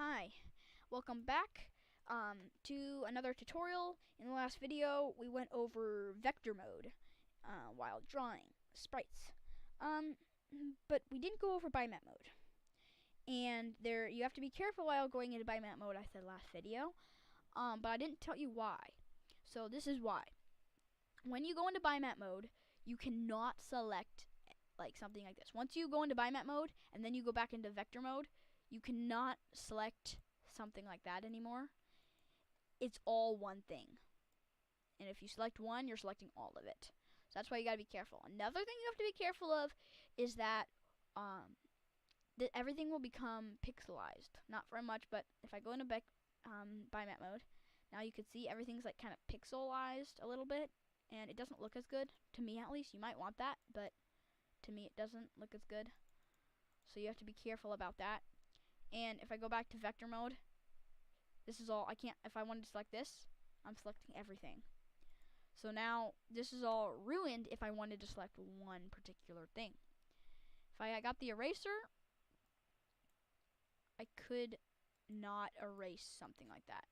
Hi, welcome back to another tutorial. In the last video, we went over vector mode while drawing sprites, but we didn't go over bitmap mode. And you have to be careful while going into bitmap mode. I said last video, but I didn't tell you why. So this is why. When you go into bitmap mode, you cannot select like something like this. Once you go into bitmap mode and then you go back into vector mode, you cannot select something like that anymore. It's all one thing. And if you select one, you're selecting all of it. So that's why you gotta be careful. Another thing you have to be careful of is that everything will become pixelized. Not very much, but if I go into bitmap mode, now you can see everything's like kind of pixelized a little bit, and it doesn't look as good. To me at least. You might want that, but to me it doesn't look as good. So you have to be careful about that. And if I go back to vector mode, this is all, if I wanted to select this, I'm selecting everything. So now this is all ruined if I wanted to select one particular thing. If I got the eraser, I could not erase something like that.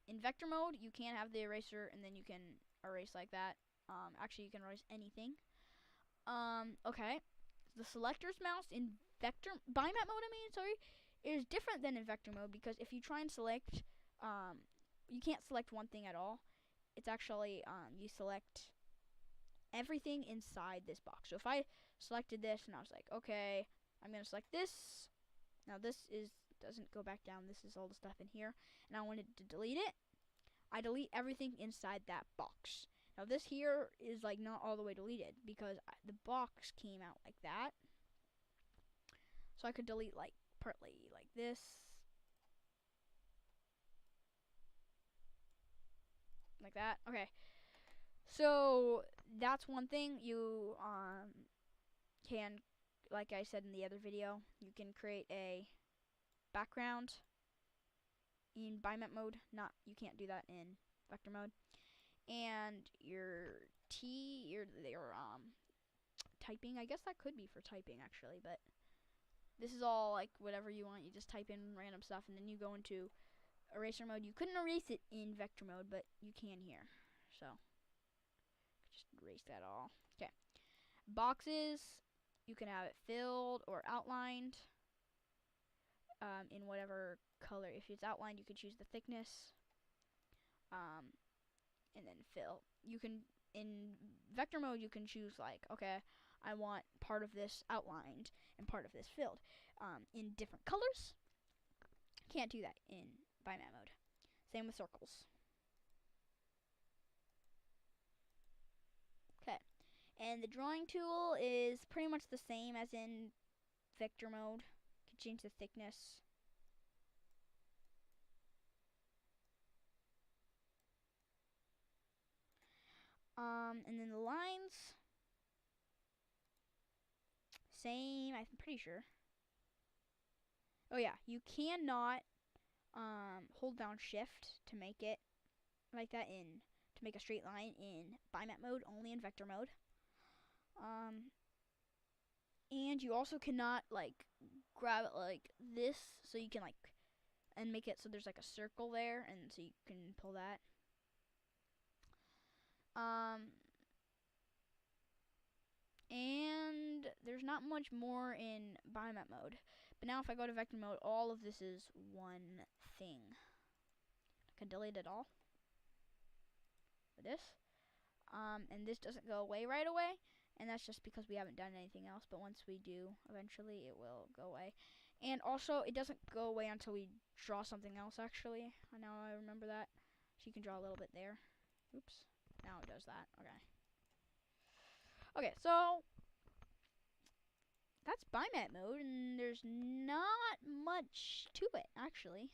In vector mode, you can have the eraser and then you can erase like that. Actually, you can erase anything. Okay. The selector's mouse in bitmap mode, is different than in vector mode, because if you try and select, you can't select one thing at all. It's actually, you select everything inside this box. So if I selected this and I was like, okay, I'm going to select this. Now this doesn't go back down. This is all the stuff in here. And I wanted to delete it. I delete everything inside that box. Now this here is like not all the way deleted because the box came out like that. So I could delete like partly like this. Like that. Okay. So that's one thing you can, like I said in the other video, you can create a background in bitmap mode. You can't do that in vector mode. And your typing, I guess that could be for typing actually, but this is all like whatever you want. You just type in random stuff and then you go into eraser mode. You couldn't erase it in vector mode, but you can here. So just erase that all. Okay. Boxes, you can have it filled or outlined in whatever color. If it's outlined, you can choose the thickness. And then fill. You can, in vector mode, you can choose like, okay, I want part of this outlined and part of this filled in different colors. Can't do that in bitmap mode. Same with circles. Okay, and the drawing tool is pretty much the same as in vector mode. You can change the thickness. And then the lines, same, I'm pretty sure. Oh yeah, you cannot hold down shift to make it like that to make a straight line in bitmap mode, only in vector mode. And you also cannot like grab it like this, so you can like, and make it so there's like a circle there, and so you can pull that. And there's not much more in bitmap mode. But now if I go to vector mode, all of this is one thing. I can delete it all with this. And this doesn't go away right away. And that's just because we haven't done anything else. But once we do, eventually it will go away. And also, it doesn't go away until we draw something else, actually. Now I remember that. So you can draw a little bit there. Oops. Now it does that. Okay. Okay, so that's bitmap mode, and there's not much to it, actually.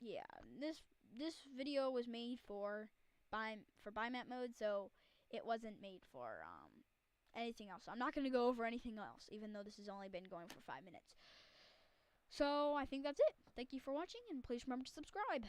Yeah, this video was made for bitmap mode, so it wasn't made for anything else. So I'm not going to go over anything else, even though this has only been going for 5 minutes. So I think that's it. Thank you for watching, and please remember to subscribe.